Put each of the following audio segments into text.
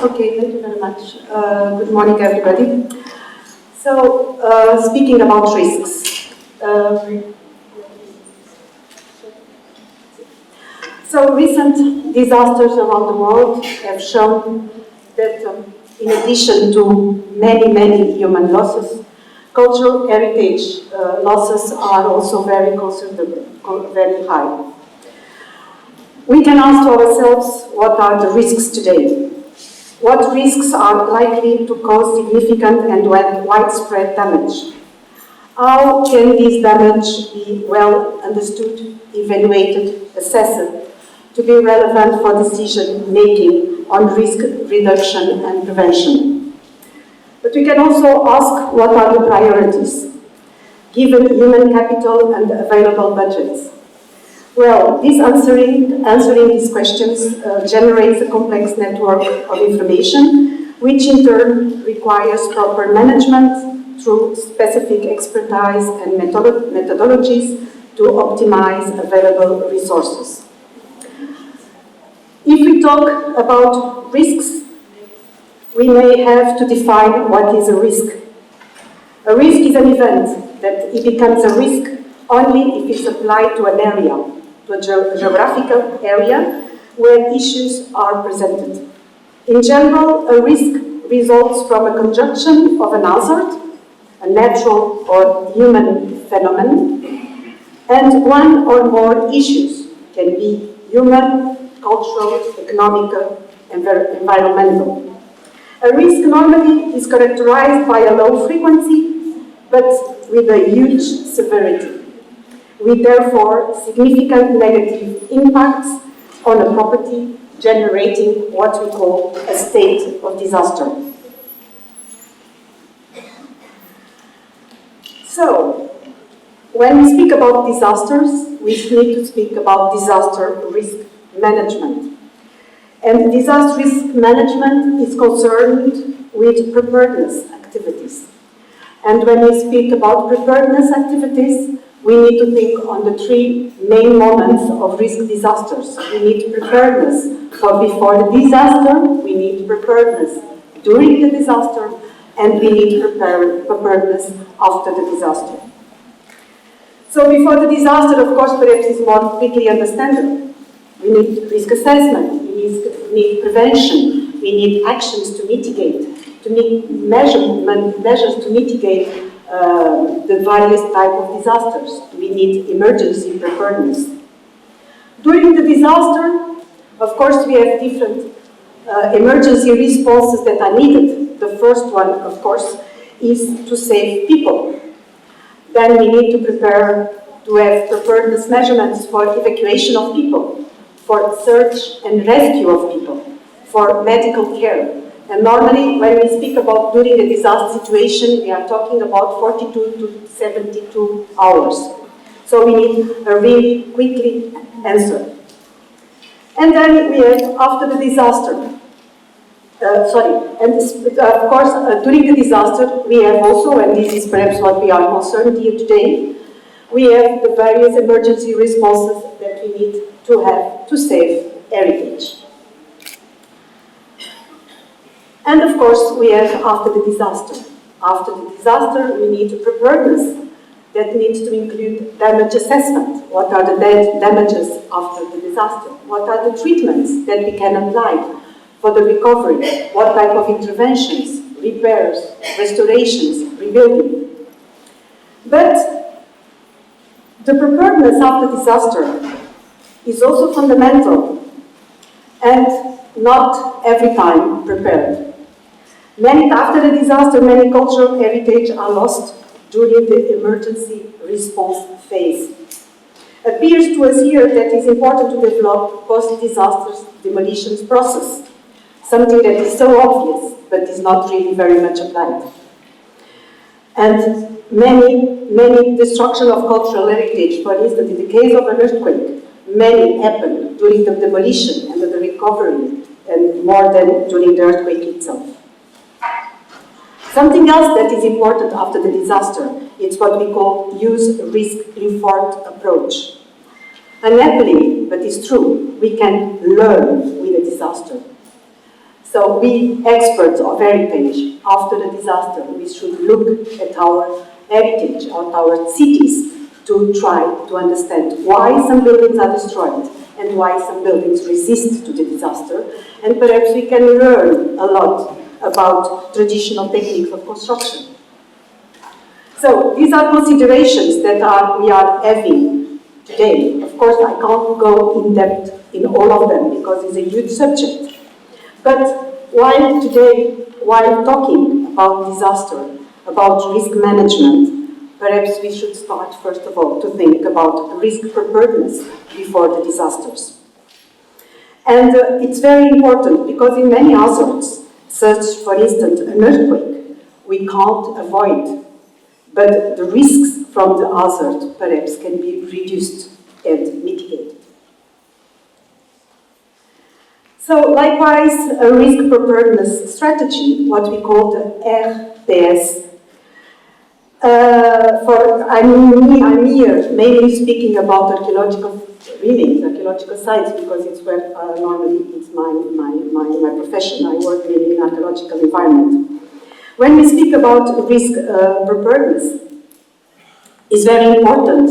Okay, thank you very much. Good morning, everybody. So, speaking about risks. So, recent disasters around the world have shown that in addition to many human losses, cultural heritage losses are also very considerable, very high. We can ask ourselves, what are the risks today? What risks are likely to cause significant and widespread damage? How can this damage be well understood, evaluated, assessed, to be relevant for decision-making on risk reduction and prevention? But we can also ask, what are the priorities, given human capital and available budgets? Well, answering these questions generates a complex network of information, which in turn requires proper management through specific expertise and methodologies to optimize available resources. If we talk about risks, we may have to define what is a risk. A risk is an event that it becomes a risk only if it's applied to an area, to a geographical area where issues are presented. In general, a risk results from a conjunction of an hazard, a natural or human phenomenon, and one or more issues, can be human, cultural, economic, and environmental. A risk normally is characterized by a low frequency, but with a huge severity, with therefore significant negative impacts on a property, generating what we call a state of disaster. So, when we speak about disasters, we need to speak about disaster risk management. And disaster risk management is concerned with preparedness activities. And when we speak about preparedness activities, we need to think on the three main moments of risk disasters. We need preparedness for before the disaster, we need preparedness during the disaster, and we need preparedness after the disaster. So before the disaster, of course, perhaps is more quickly understandable. We need risk assessment, we need prevention, we need actions to mitigate, to make measures to mitigate the various types of disasters. We need emergency preparedness. During the disaster, of course, we have different emergency responses that are needed. The first one, of course, is to save people. Then we need to prepare to have preparedness measurements for evacuation of people, for search and rescue of people, for medical care. And normally, when we speak about during a disaster situation, we are talking about 42 to 72 hours. So we need a really quickly answer. And then we have after the disaster. Of course, during the disaster, we have also, and this is perhaps what we are concerned here today, we have the various emergency responses that we need to have to save heritage. And of course, we have after the disaster. After the disaster, we need preparedness that needs to include damage assessment. What are the damages after the disaster? What are the treatments that we can apply for the recovery? What type of interventions, repairs, restorations, rebuilding? But the preparedness after disaster is also fundamental and not every time prepared. After the disaster, many cultural heritage are lost during the emergency response phase. It appears to us here that it is important to develop post-disaster demolitions process, something that is so obvious, but is not really very much applied. And many destruction of cultural heritage, for instance, in the case of an earthquake, many happen during the demolition and the recovery, and more than during the earthquake itself. Something else that is important after the disaster is what we call use risk-informed approach. Unhappily, but it's true, we can learn with a disaster. So we experts of heritage, after the disaster, we should look at our heritage, at our cities, to try to understand why some buildings are destroyed and why some buildings resist to the disaster. And perhaps we can learn a lot about traditional techniques of construction. So these are considerations that we are having today. Of course, I can't go in depth in all of them because it's a huge subject. But while talking about disaster, about risk management, perhaps we should start, first of all, to think about risk preparedness before the disasters. And it's very important because in many hazards, such, for instance, an earthquake, we can't avoid. But the risks from the hazard perhaps can be reduced and mitigated. So likewise, a risk preparedness strategy, what we call the RPS. I'm here mainly speaking about archaeological remains, archaeological sites, because it's where normally it's my profession. I work in an archaeological environment. When we speak about risk preparedness, it's very important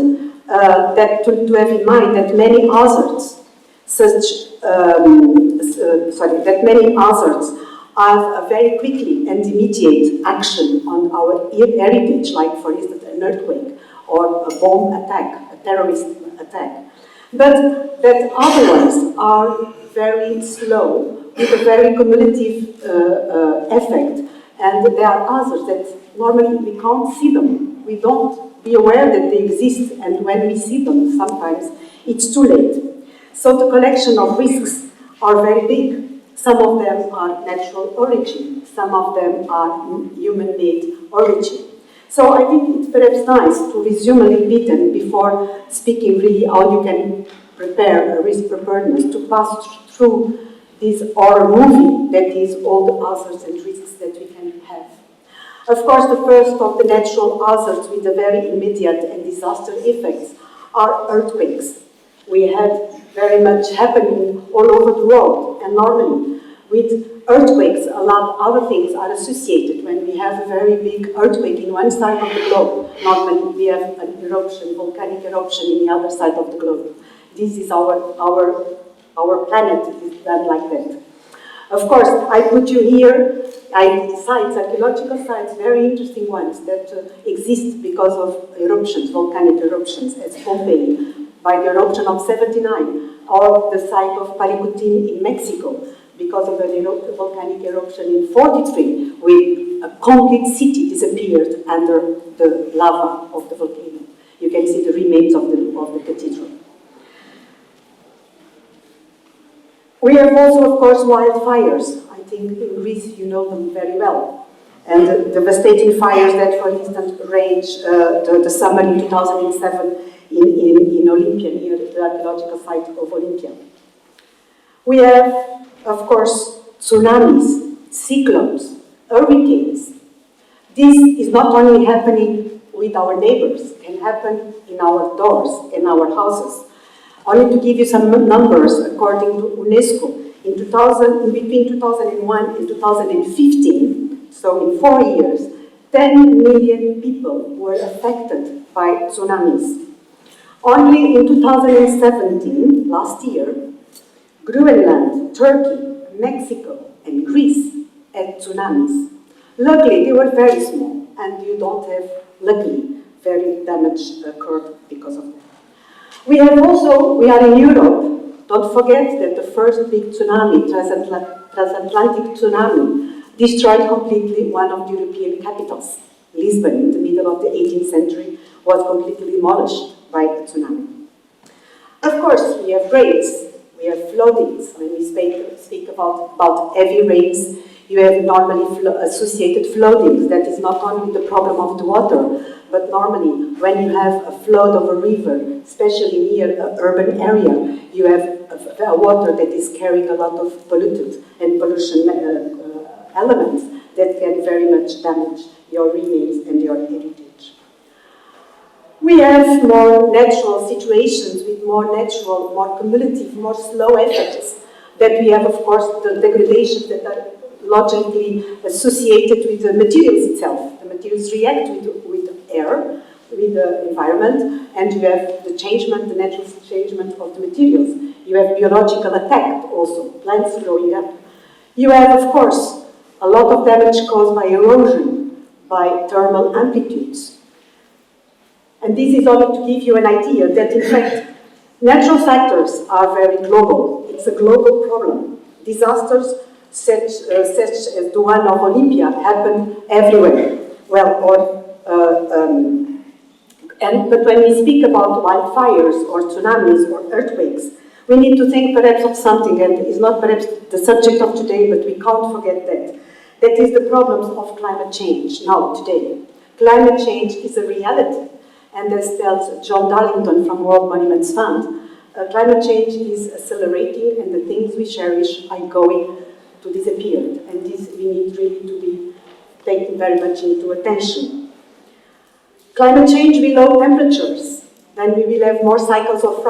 to have in mind that many hazards, have a very quickly and immediate action on our heritage, like for instance an earthquake or a bomb attack, a terrorist attack. But that other ones are very slow, with a very cumulative effect. And there are hazards that normally we can't see them. We don't be aware that they exist, and when we see them, sometimes it's too late. So the collection of risks are very big. Some of them are natural origin, some of them are human-made origin. So I think it's perhaps nice to resume a little bit, and before speaking really how you can prepare a risk preparedness, to pass through this horror movie that is all the hazards and risks that we can have. Of course, the first of the natural hazards with the very immediate and disaster effects are earthquakes. We had very much happening all over the world, and normally with earthquakes a lot of other things are associated. When we have a very big earthquake in one side of the globe, normally we have an eruption, volcanic eruption in the other side of the globe. This is our planet is done like that. Of course, I put you here, sites, archaeological sites, very interesting ones that exist because of eruptions, volcanic eruptions, as Pompeii, by the eruption of 79, or the site of Paricutin in Mexico, because of an volcanic eruption in 43, where a complete city disappeared under the lava of the volcano. You can see the remains of the cathedral. We have also, of course, wildfires. I think in Greece you know them very well. And the devastating fires that, for instance, raged the summer in 2007 in Olympia, near the archaeological site of Olympia. We have, of course, tsunamis, cyclones, hurricanes. This is not only happening with our neighbors, it can happen in our doors, in our houses. Only to give you some numbers, according to UNESCO, in between 2001 and 2015, so in 4 years, 10 million people were affected by tsunamis. Only in 2017, last year, Greenland, Turkey, Mexico, and Greece had tsunamis. Luckily, they were very small, and you don't have, luckily, very damage occurred because of that. We are in Europe. Don't forget that the first big tsunami, transatlantic tsunami, destroyed completely one of the European capitals. Lisbon, in the middle of the 18th century, was completely demolished by the tsunami. Of course, we have rains, we have floodings. When we speak about heavy rains, you have normally associated floodings. That is not only the problem of the water, but normally when you have a flood of a river, especially near an urban area, you have a water that is carrying a lot of polluted and pollution elements that can very much damage your remains and your heritage. We have more natural situations with more natural, more cumulative, more slow effects. that we have, of course, the degradations that are logically associated with the materials itself. The materials react with air, with the environment, and you have the changement, the natural changement of the materials. You have biological attack also, plants growing up. You have, of course, a lot of damage caused by erosion, by thermal amplitudes. And this is only to give you an idea that, in fact, natural factors are very global. It's a global problem. Disasters such as the one of Olympia happen everywhere. Well, but when we speak about wildfires or tsunamis or earthquakes, we need to think perhaps of something, and it's not perhaps the subject of today, but we can't forget that. That is the problems of climate change now, today. Climate change is a reality, and as tells John Darlington from World Monuments Fund, climate change is accelerating, and the things we cherish are going to disappear, and this we need really to be taken very much into attention. Climate change will low temperatures, then we will have more cycles of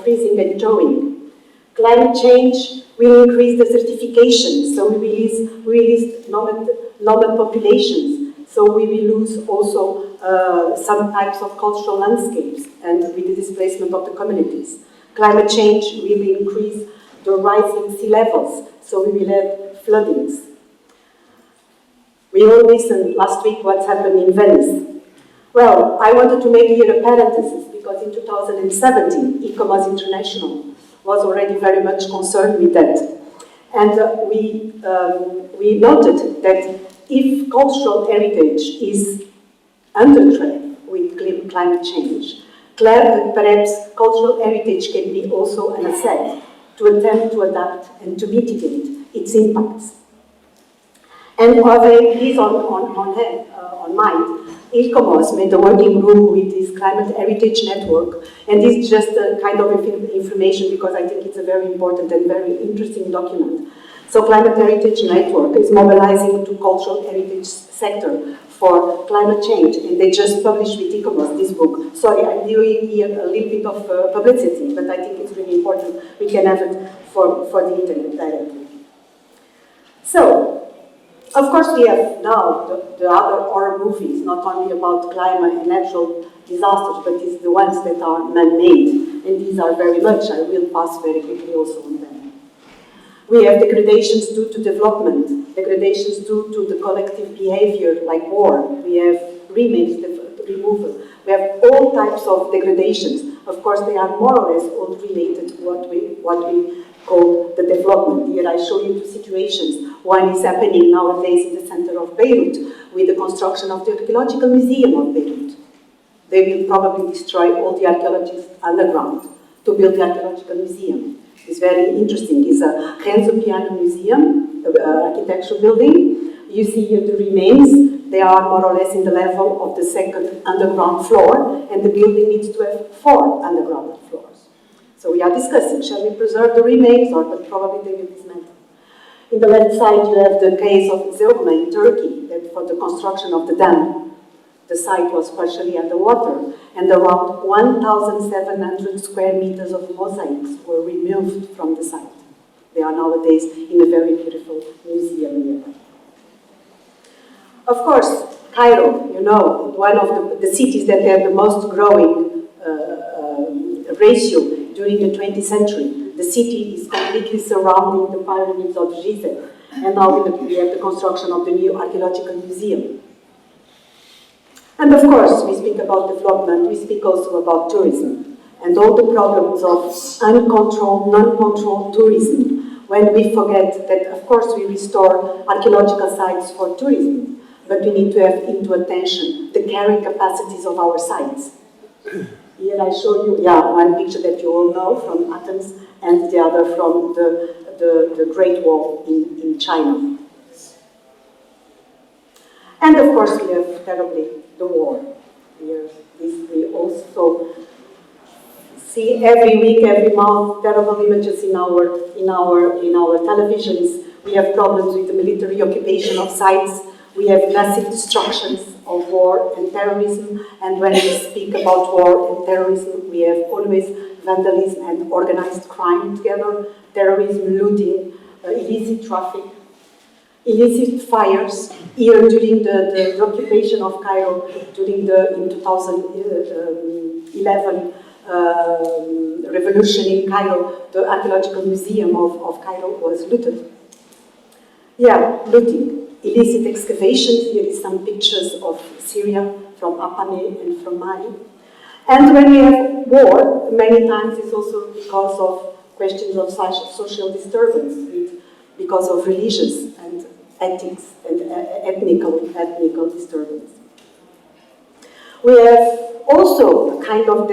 freezing and thawing. Climate change will increase desertification, so we will release nomad populations, so we will lose also some types of cultural landscapes and with the displacement of the communities. Climate change will increase the rising sea levels, so we will have floodings. We all listened last week what's happened in Venice. Well, I wanted to make here a parenthesis because in 2017, ICOMOS International was already very much concerned with that. And we noted that if cultural heritage is under threat with climate change, perhaps cultural heritage can be also an asset to attempt to adapt and to mitigate its impacts. And having this on mind, ICOMOS made a working group with this Climate Heritage Network, and this is just a kind of information because I think it's a very important and very interesting document. So Climate Heritage Network is mobilizing to cultural heritage sector for climate change, and they just published with ICOMOS this book. Sorry, I'm doing here a little bit of publicity, but I think it's really important. We can have it for the internet directly. So, of course, we have now the other horror movies, not only about climate and natural disasters, but it's the ones that are man-made, and these are very much, I will pass very quickly also on them. We have degradations due to development, degradations due to the collective behavior, like war. We have removal. We have all types of degradations. Of course, they are more or less all related to what we call the development. Here I show you two situations. One is happening nowadays in the center of Beirut with the construction of the Archaeological Museum of Beirut. They will probably destroy all the archaeologists underground to build the Archaeological Museum. It's very interesting. It's a Renzo Piano Museum, architectural building. You see here the remains. They are more or less in the level of the second underground floor, and the building needs to have 4 underground floors. So we are discussing, shall we preserve the remains, or but probably they will dismantle. In the left side, you have the case of Zeugma in Turkey, that for the construction of the dam, the site was partially underwater, and around 1,700 square meters of mosaics were removed from the site. They are nowadays in a very beautiful museum here. Of course, Cairo, you know, one of the cities that had the most growing ratio during the 20th century. The city is completely surrounding the pyramids of Gizeh, and now we have the construction of the new archaeological museum. And of course, we speak about development, we speak also about tourism, and all the problems of uncontrolled, non-controlled tourism, when we forget that, of course, we restore archaeological sites for tourism, but we need to have into attention the carrying capacities of our sites. Here I show you, one picture that you all know from Athens, and the other from the Great Wall in China. And of course, we have terribly the war. We also see every week, every month, terrible images in our televisions. We have problems with the military occupation of sites. We have massive destructions of war and terrorism. And when we speak about war and terrorism, we have always vandalism and organized crime together, terrorism, looting, illicit traffic, illicit fires. Here during the occupation of Cairo, in 2011 revolution in Cairo, the archaeological museum of Cairo was looted. Yeah, looting, illicit excavations. Here is some pictures of Syria from A.P.Th and from Mali. And when we have war, many times it's also because of questions of social disturbance, because of religious and ethics and ethnical disturbance. We have also a kind of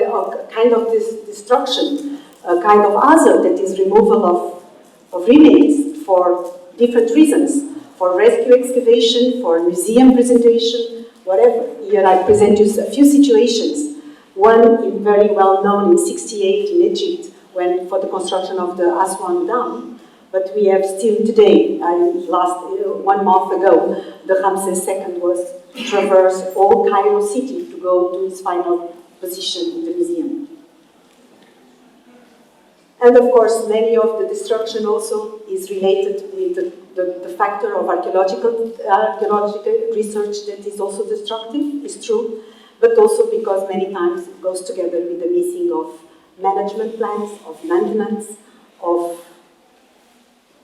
this destruction, a kind of hazard that is removal of remains for different reasons, for rescue excavation, for museum presentation, whatever. Here I present you a few situations. One very well known in '68 in Egypt, when for the construction of the Aswan Dam. But we have still today, 1 month ago, the Ramses II was to traverse all Cairo city to go to his final position in the museum. And of course, many of the destruction also is related with the factor of archaeological research that is also destructive, is true, but also because many times it goes together with the missing of management plans, of maintenance, of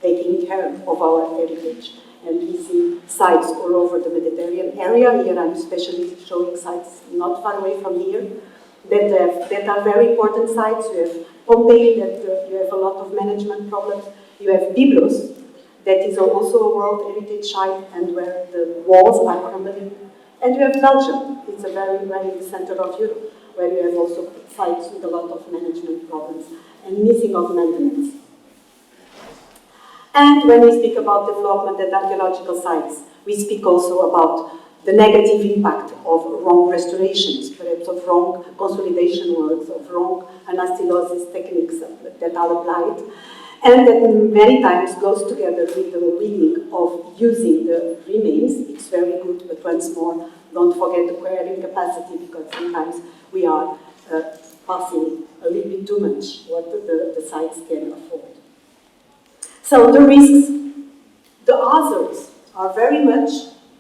taking care of our heritage. And we see sites all over the Mediterranean area. Here I'm especially showing sites not far away from here that are very important sites. You have Pompeii, that you have a lot of management problems. You have Byblos, that is also a World Heritage Site, and where the walls are crumbling. And you have Belgium. It's a very in the center of Europe, where you have also sites with a lot of management problems and missing of maintenance. And when we speak about development at archaeological sites, we speak also about the negative impact of wrong restorations, perhaps of wrong consolidation works, of wrong anastylosis techniques that are applied, and that many times goes together with the willing of using the remains. It's very good, but once more, don't forget the carrying capacity, because sometimes we are passing a little bit too much what the sites can afford. So the risks, the hazards are very much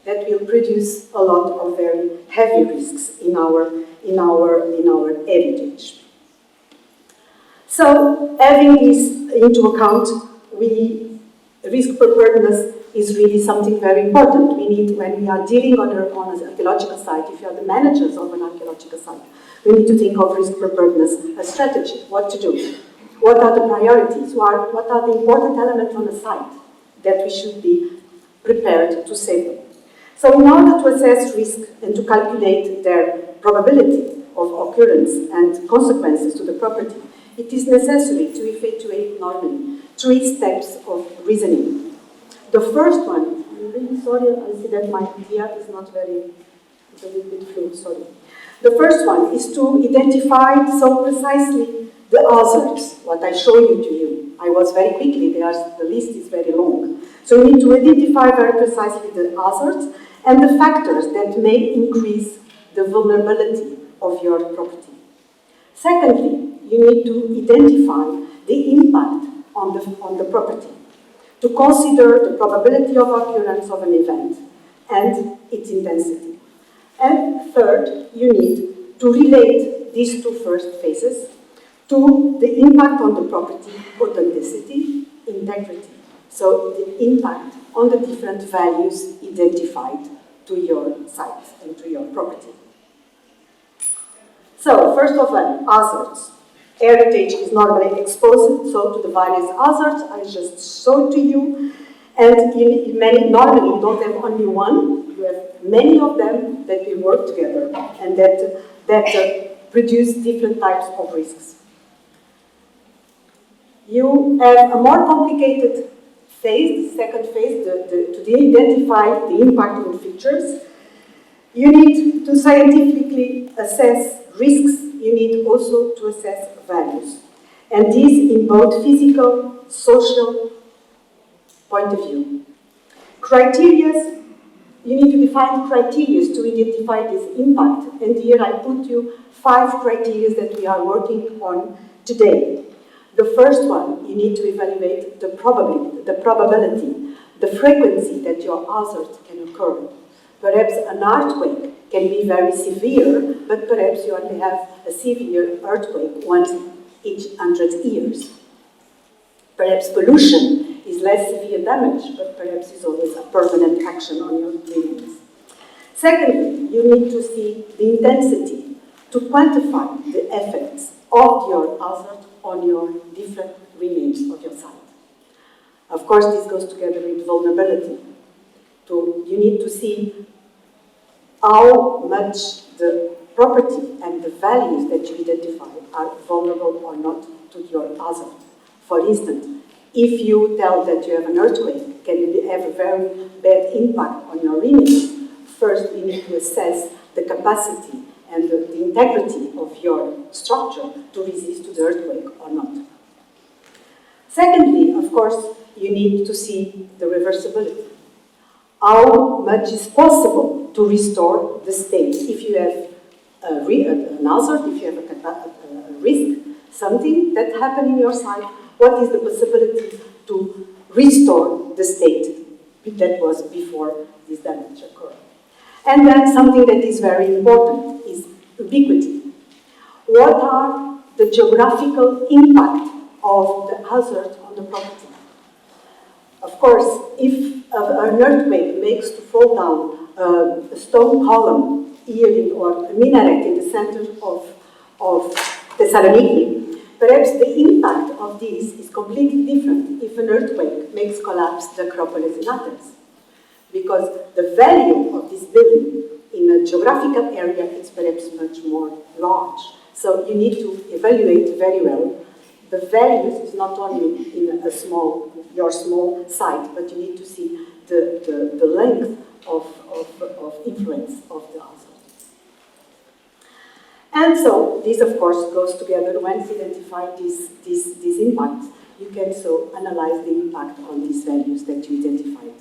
that will produce a lot of very heavy risks in our heritage. So having this into account, risk preparedness is really something very important. We need, when we are dealing on an archaeological site, if you are the managers of an archaeological site, we need to think of risk preparedness as strategy, what to do. What are the priorities? What are the important elements on the site that we should be prepared to save them? So in order to assess risk and to calculate their probability of occurrence and consequences to the property, it is necessary to effectuate normally 3 steps of reasoning. The first one, I'm really sorry, I see that my idea is not very, it's a little bit fluid, sorry. The first one is to identify so precisely the hazards, what I show you to you. I was very quickly, the list is very long. So we need to identify very precisely the hazards and the factors that may increase the vulnerability of your property. Secondly, you need to identify the impact on the property, to consider the probability of occurrence of an event and its intensity. And third, you need to relate these 2 first phases to the impact on the property, authenticity, integrity. So the impact on the different values identified to your site and to your property. So first of all, hazards. Heritage is normally exposed to the various hazards I just showed to you. And normally you don't have only one, you have many of them that will work together and that produce different types of risks. You have a more complicated phase, the second phase, to identify the impact on features. You need to scientifically assess risks. You need also to assess values. And this in both physical, social point of view. Criteria, you need to define criteria to identify this impact. And here I put you 5 criteria that we are working on today. The first one, you need to evaluate the probability, the frequency that your hazard can occur. Perhaps an earthquake can be very severe, but perhaps you only have a severe earthquake once each 100 years. Perhaps pollution is less severe damage, but perhaps is always a permanent action on your buildings. Secondly, you need to see the intensity to quantify the effects of your hazard on your different remains of your site. Of course, this goes together with vulnerability. You need to see how much the property and the values that you identify are vulnerable or not to your hazard. For instance, if you tell that you have an earthquake, can have a very bad impact on your remains, first you need to assess the capacity and the integrity of your structure to resist to the earthquake or not. Secondly, of course, you need to see the reversibility. How much is possible to restore the state? If you have an hazard, if you have a risk, something that happened in your site, what is the possibility to restore the state that was before this damage occurred? And then something that is very important is ubiquity. What are the geographical impact of the hazard on the property? Of course, if an earthquake makes to fall down a stone column here or a minaret in the center of Thessaloniki, perhaps the impact of this is completely different if an earthquake makes collapse the Acropolis in Athens. Because the value of this building in a geographical area is perhaps much more large. So you need to evaluate very well the values. Is not only in your small site, but you need to see the length of influence of the hazard. And so this, of course, goes together. Once you identify these impacts, you can so analyze the impact on these values that you identified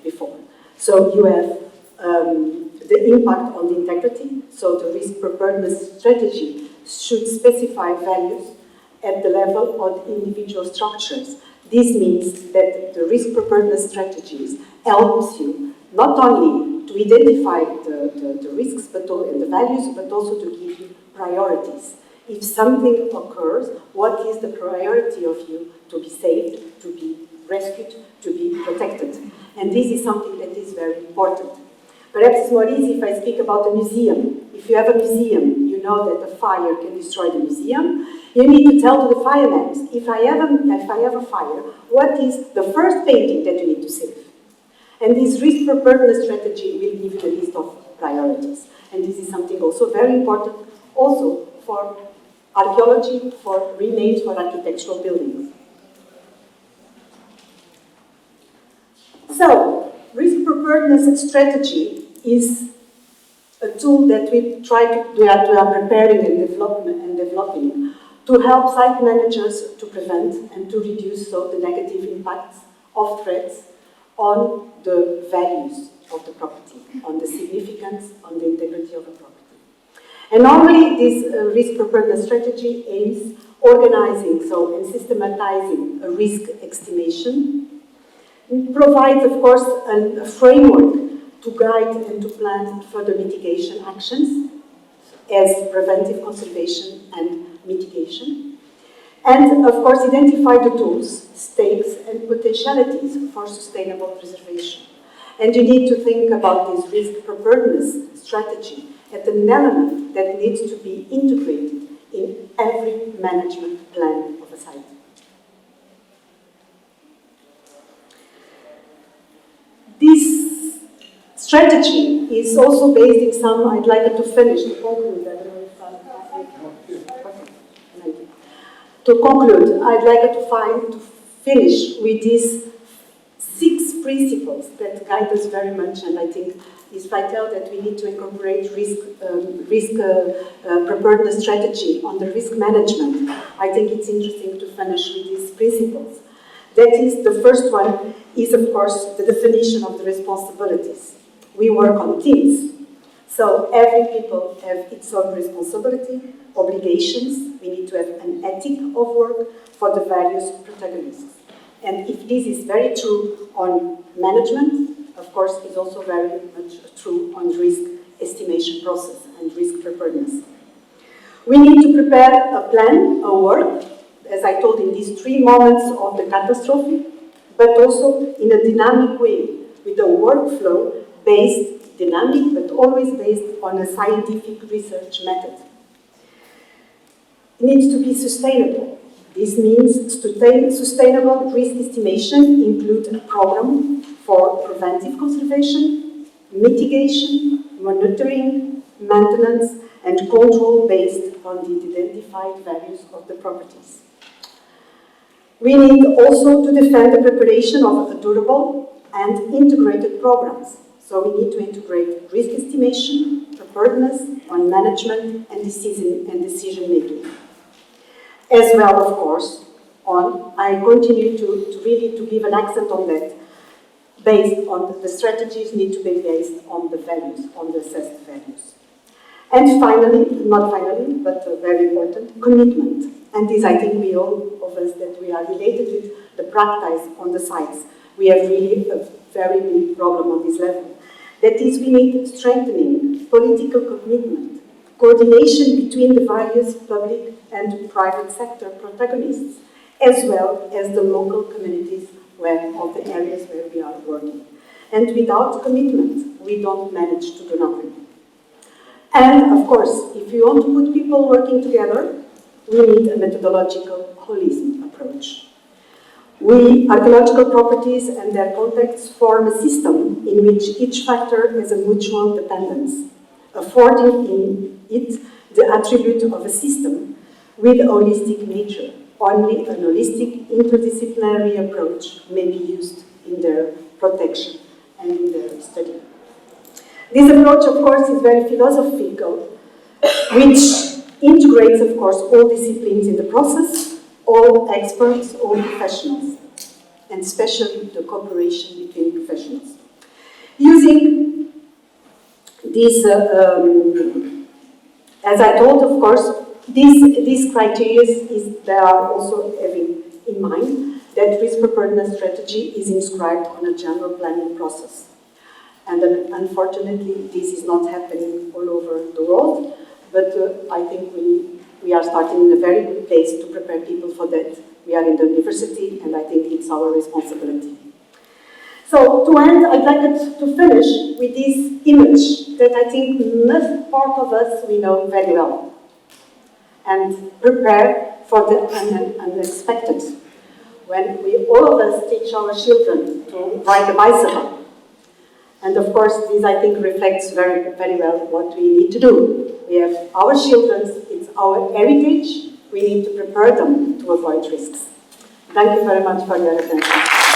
before. So you have the impact on the integrity. So the risk preparedness strategy should specify values at the level of individual structures. This means that the risk preparedness strategies helps you not only to identify the risks and the values, but also to give you priorities. If something occurs, what is the priority of you to be saved, to be rescued, to be protected? And this is something that is very important. Perhaps it's more easy if I speak about a museum. If you have a museum, you know that a fire can destroy the museum. You need to tell to the firemen, if I have a fire, what is the first painting that you need to save? And this risk preparedness strategy will give you the list of priorities. And this is something also very important, also for archaeology, for remains, for architectural buildings. So, risk preparedness strategy is a tool that we are preparing and developing to help site managers to prevent and to reduce the negative impacts of threats on the values of the property, on the significance, on the integrity of the property. And normally this risk preparedness strategy aims organizing and systematizing a risk estimation. It provides, of course, a framework to guide and to plan further mitigation actions as preventive conservation and mitigation. And, of course, identify the tools, stakes, and potentialities for sustainable preservation. And you need to think about this risk preparedness strategy as an element that needs to be integrated in every management plan of a site. This strategy is also based in some, I'd like it to finish, to conclude. I don't know if to conclude, I'd like to finish with these 6 principles that guide us very much, and I think is vital that we need to incorporate risk preparedness strategy on the risk management. I think it's interesting to finish with these principles. That is, the first one is, of course, the definition of the responsibilities. We work on teams. So every people have its own responsibility, obligations. We need to have an ethic of work for the various protagonists. And if this is very true on management, of course, it's also very much true on risk estimation process and risk preparedness. We need to prepare a plan, a work, as I told, in these 3 moments of the catastrophe, but also in a dynamic way, with a workflow based, dynamic, but always based on a scientific research method. It needs to be sustainable. This means sustainable risk estimation include a program for preventive conservation, mitigation, monitoring, maintenance, and control based on the identified values of the properties. We need also to defend the preparation of durable and integrated programs. So we need to integrate risk estimation, preparedness on management and decision making. As well, of course, I continue to really give an accent on that, based on the strategies need to be based on the values, on the assessed values. And finally, not finally, but very important, commitment. And this, I think, we all of us that we are related with the practice on the sites. We have really a very big problem on this level. That is, we need strengthening political commitment, coordination between the various public and private sector protagonists, as well as the local communities of the areas where we are working. And without commitment, we don't manage to do nothing. And of course, if you want to put people working together, we need a methodological holism approach. Archaeological properties and their contexts form a system in which each factor has a mutual dependence, affording in it the attribute of a system with a holistic nature. Only an holistic interdisciplinary approach may be used in their protection and in their study. This approach, of course, is very philosophical, which integrates, of course, all disciplines in the process, all experts, all professionals, and especially the cooperation between professionals. Using this, as I told, of course, these criteria they are also having in mind that risk preparedness strategy is inscribed on a general planning process. And unfortunately, this is not happening all over the world, but I think we are starting in a very good place to prepare people for that. We are in the university, and I think it's our responsibility. So, to end, I'd like to finish with this image that I think most part of us we know very well, and prepare for the unexpected. When all of us teach our children to ride a bicycle. And of course, this I think reflects very, very well what we need to do. We have our children, it's our heritage, we need to prepare them to avoid risks. Thank you very much for your attention.